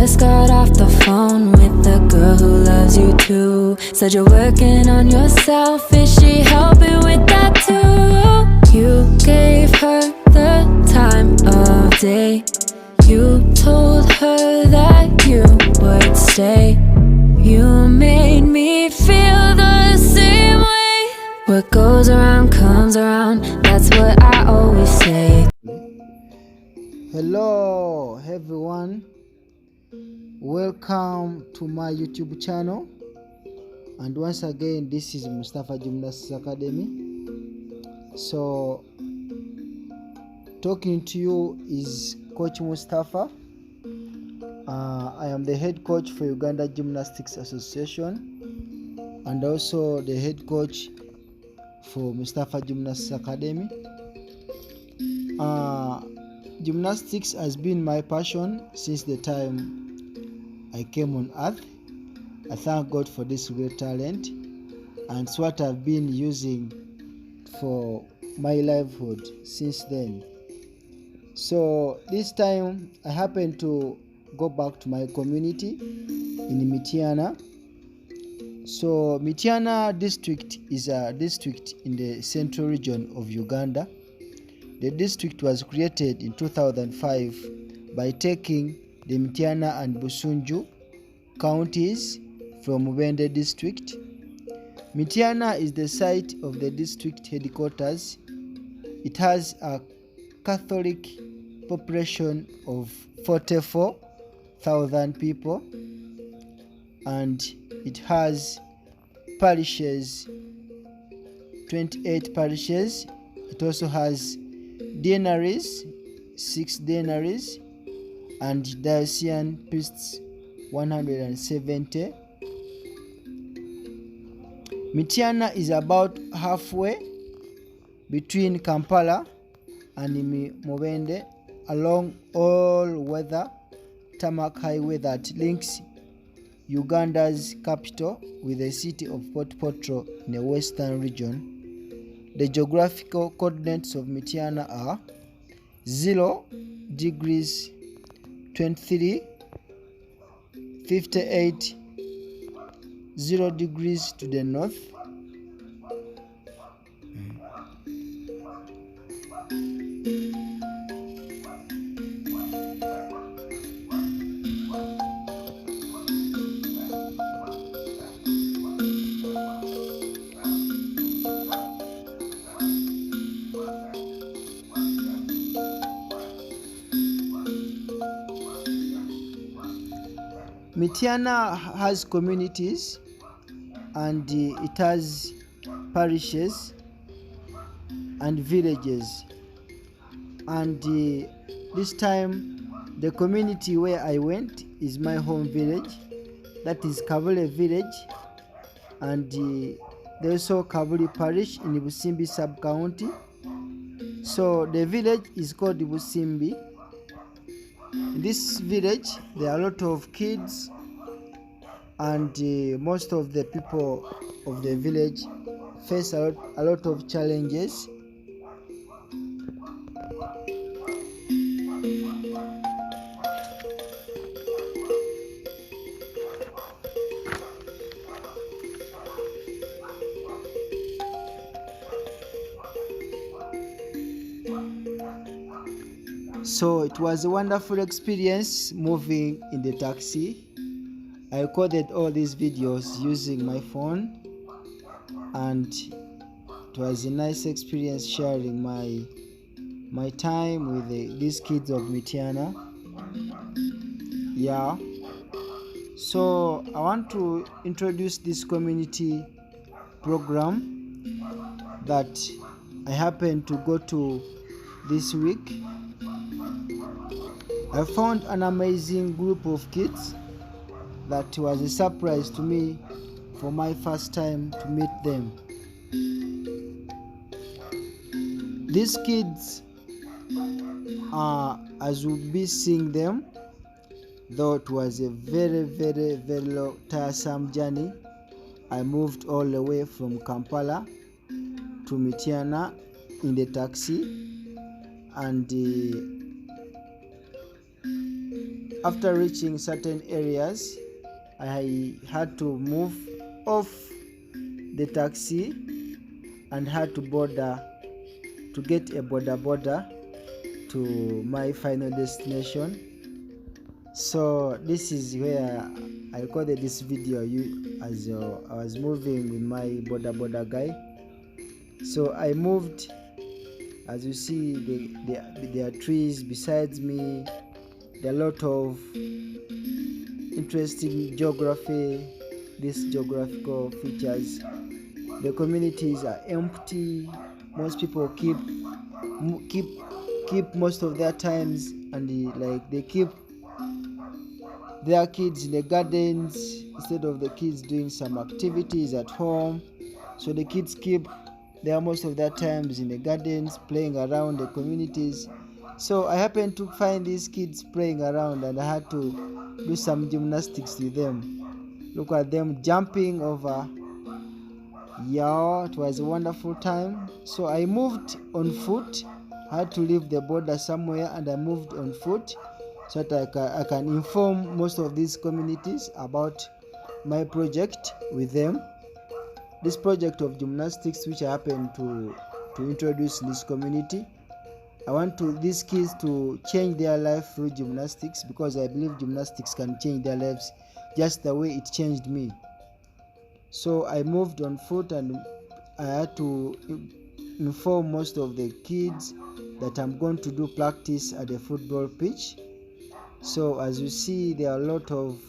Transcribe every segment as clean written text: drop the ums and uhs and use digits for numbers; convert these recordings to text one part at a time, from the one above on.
just got off the phone with the girl who loves you too. Said you're working on yourself, is she helping with that too? You gave her the time of day. You told her that you would stay. You made me feel the same way. What goes around comes around, that's what I always say. Hello everyone, welcome to my YouTube channel, and once again this is Mustafa Gymnastics Academy. So talking to you is Coach Mustafa. I am the head coach for Uganda Gymnastics Association and also the head coach for Mustafa Gymnastics Academy. Gymnastics has been my passion since the time I came on earth. I thank God for this great talent, and it's what I've been using for my livelihood since then. So this time I happened to go back to my community in Mityana. So Mityana district is a district in the central region of Uganda. The district was created in 2005 by taking the Mityana and Busunju counties from Mubende district. Mityana is the site of the district headquarters. It has a Catholic population of 44,000 people, and it has parishes, 28 parishes. It also has deaneries, 6 deaneries, and diocesan priests, 170. Mityana is about halfway between Kampala and Mubende along all-weather tarmac highway that links Uganda's capital with the city of Port Potro in the western region. The geographical coordinates of Mityana are 0 degrees 23, 58, 0 degrees to the north, Mityana has communities and it has parishes and villages, and this time the community where I went is my home village, that is Kabule village, and there's also Kabuli parish in Busimbi sub-county. So the village is called Busimbi. In this village there are a lot of kids, and most of the people of the village face a lot of challenges. So it was a wonderful experience moving in the taxi. I recorded all these videos using my phone, and it was a nice experience sharing my time with these kids of Mityana. Yeah. So I want to introduce this community program that I happened to go to this week. I found an amazing group of kids that was a surprise to me for my first time to meet them. These kids, as we'll be seeing them, though it was a very long, tiresome journey. I moved all the way from Kampala to Mityana in the taxi, and After reaching certain areas, I had to move off the taxi and had to get a border to my final destination. So this is where I recorded this video as I was moving with my border guy. So I moved. As you see, there are trees besides me. There are a lot of interesting geography, these geographical features. The communities are empty. Most people keep most of their times, and they keep their kids in the gardens instead of the kids doing some activities at home. So the kids keep most of their times in the gardens playing around the communities. So I happened to find these kids playing around, and I had to do some gymnastics with them. Look at them jumping over. Yeah, it was a wonderful time. So I moved on foot. I had to leave the border somewhere, and I moved on foot so that I can inform most of these communities about my project with them. This project of gymnastics, which I happen to introduce in this community, I want these kids to change their life through gymnastics, because I believe gymnastics can change their lives just the way it changed me. So I moved on foot, and I had to inform most of the kids that I'm going to do practice at the football pitch. So as you see, there are a lot of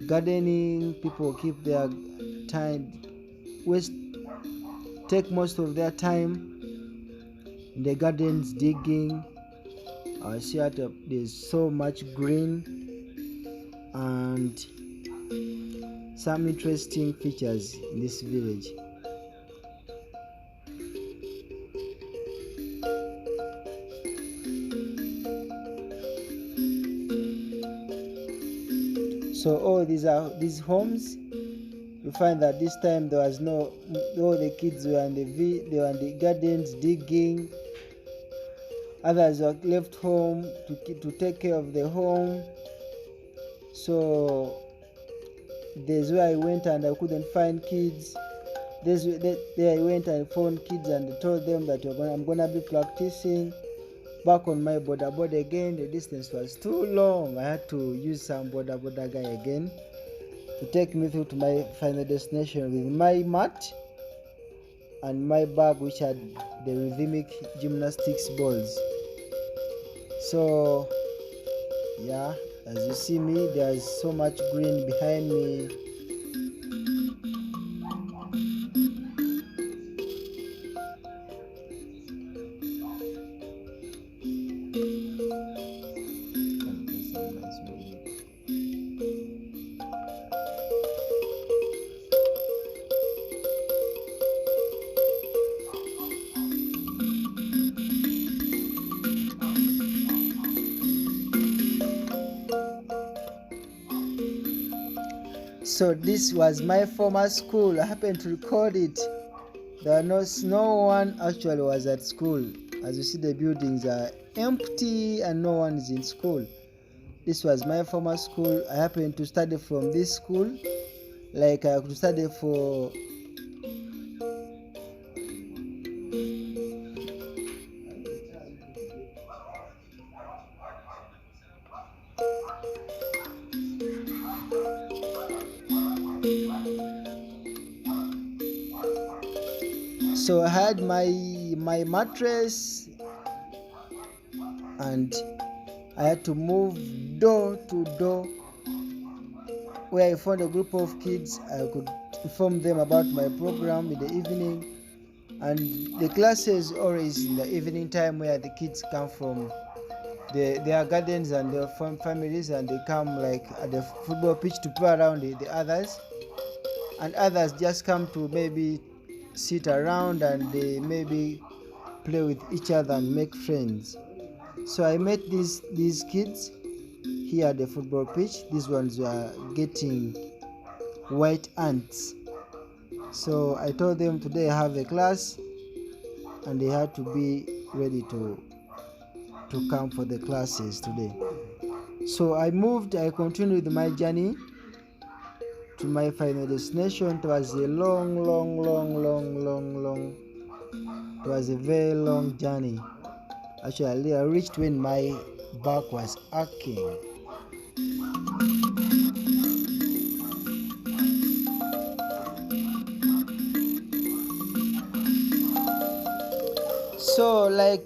gardening. People keep their time, take most of their time in the gardens digging. I see that there's so much green and some interesting features in this village. So all these homes, you find that this time there was all the kids were in the gardens digging. Others were left home to take care of the home. So there's where I went and I couldn't find kids. There I went and found kids and told them that I'm gonna be practicing. Back on my border again, the distance was too long. I had to use some border guy again to take me through to my final destination with my mat and my bag, which had the rhythmic gymnastics balls. So yeah, as you see me, there's so much green behind me. So this was my former school. I happened to record it. There was no one actually was at school. As you see, the buildings are empty and no one is in school. This was my former school. I happened to study from this school. Like I could study for so I had my mattress, and I had to move door to door where I found a group of kids. I could inform them about my program in the evening, and the classes always in the evening time, where the kids come from their gardens and their families, and they come like at the football pitch to play around the others, and others just come to maybe sit around and they maybe play with each other and make friends. So I met these kids here at the football pitch. These ones were getting white ants. So I told them today I have a class, and they had to be ready to come for the classes today. So I continued my journey to my final destination. It was a long, it was a very long journey. Actually, I reached when my back was aching. So like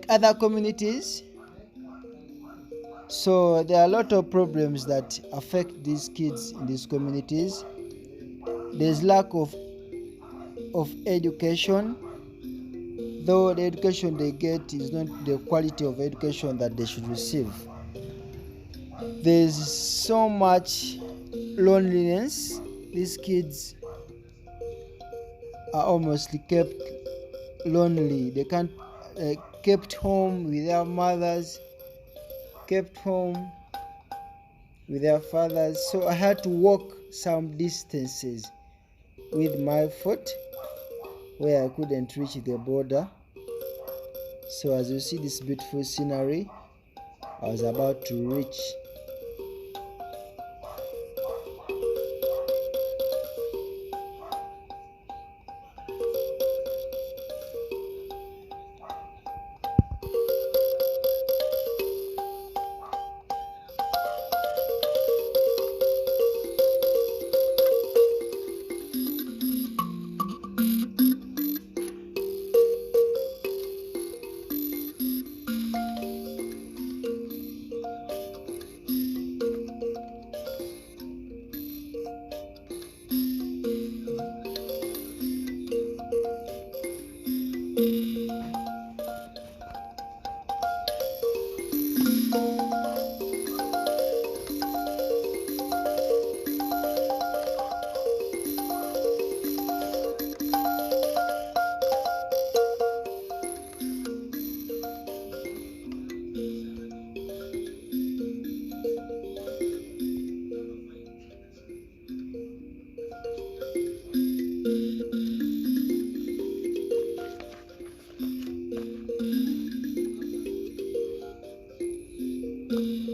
other communities, so there are a lot of problems that affect these kids in these communities. There's lack of education, though the education they get is not the quality of education that they should receive. There's so much loneliness. These kids are almost kept lonely. They can't kept home with their mothers, kept home with their fathers. So I had to walk some distances with my foot where I couldn't reach the border. So as you see this beautiful scenery, I was about to reach.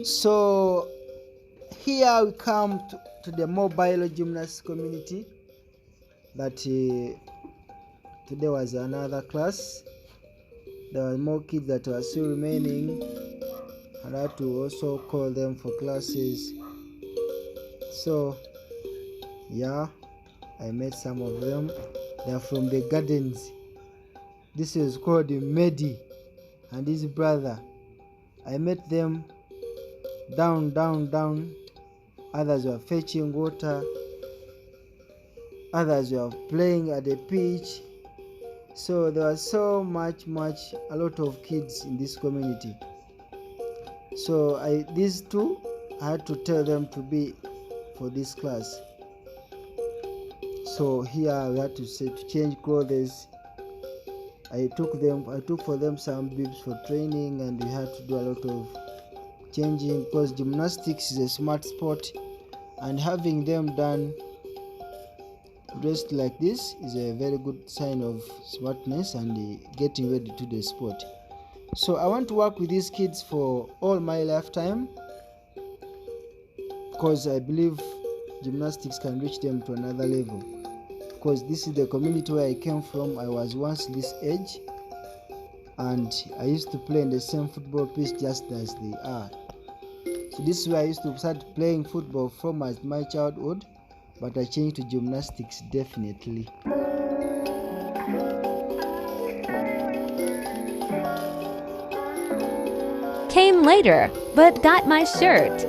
So here we come to the mobile gymnast community. That today was another class. There were more kids that were still remaining, and I had to also call them for classes. So yeah, I met some of them. They are from the gardens. This is called Medi and his brother. I met them down. Others were fetching water. Others were playing at the pitch. So there was so much, a lot of kids in this community. So these two, I had to tell them to be for this class. So here we had to change clothes. I took for them some bibs for training, and we had to do a lot of changing because gymnastics is a smart sport, and having them done dressed like this is a very good sign of smartness and getting ready to the sport. So I want to work with these kids for all my lifetime, because I believe gymnastics can reach them to another level. Because this is the community where I came from. I was once this age, and I used to play in the same football pitch just as they are. So this is where I used to start playing football from as my childhood, but I changed to gymnastics definitely. Came later, but got my shirt.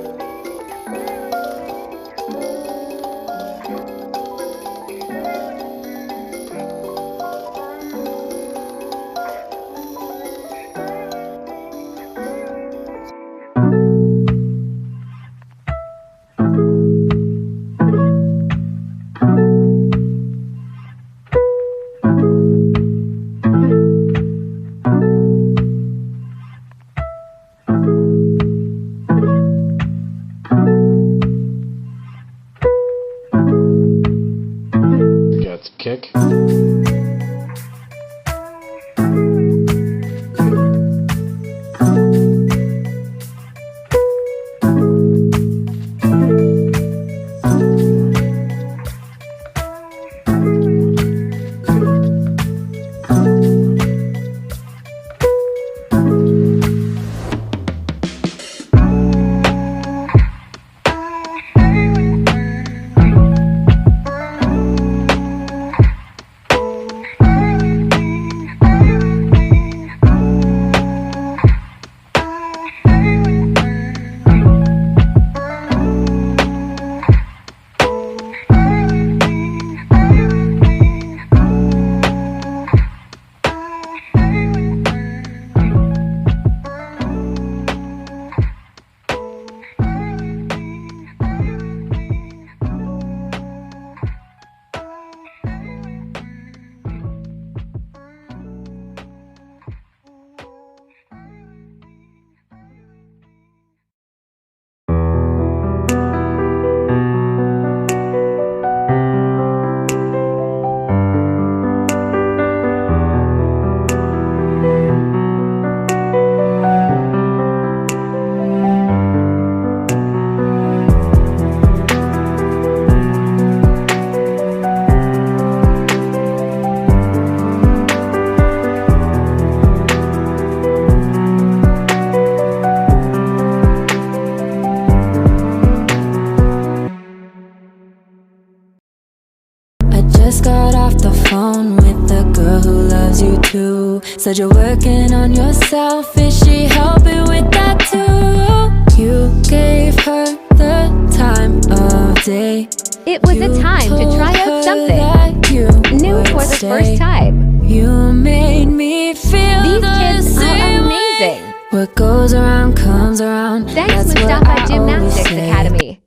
Said you're working on yourself. Is she helping with that too? You gave her the time of day. It was a time to try out something new for the first time. You made me feel These the kids are same amazing. way. What goes around comes around. Thanks, That's what Mustafa I always Gymnastics say. Academy.